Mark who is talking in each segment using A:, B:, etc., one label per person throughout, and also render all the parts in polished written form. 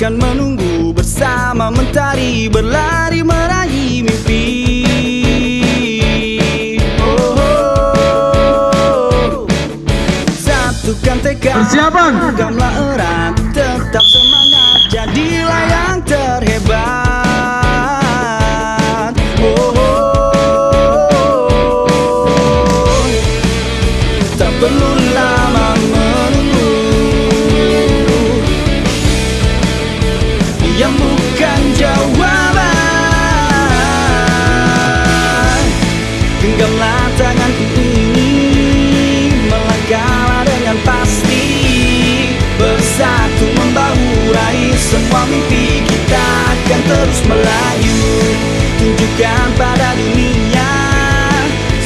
A: akan menunggu bersama mentari, berlari meraih mimpi. Satukan tekad,
B: persiapan,
A: genggamlah erat, tetap semangat, jadilah yang terhebat. Tak perlu lama menunggu, yang bukan jawaban. Genggamlah tanganku ini, melangkahlah dengan pasti, bersatu membahu raih semua mimpi. Kita akan terus melaju, tunjukkan pada dunia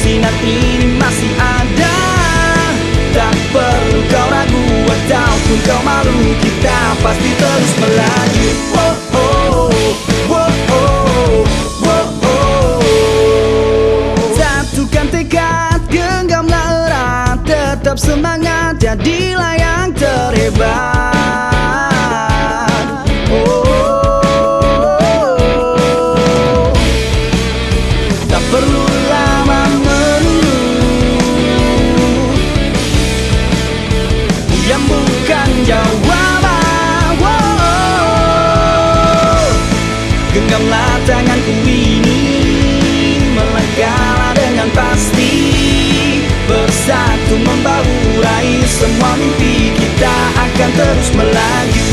A: sinar ini masih ada. Tak perlu kau ragu ataupun kau malu, kita pasti terus melaju. Satukan tekad, genggamlah erat, tetap semangat, jadilah yang terhebat. Tak perlu lama menunggu, yang bukan jawaban. Genggamlah tanganku ini, melangkahlah dengan pasti, bersatu membahu raih semua mimpi. Kita akan terus melaju.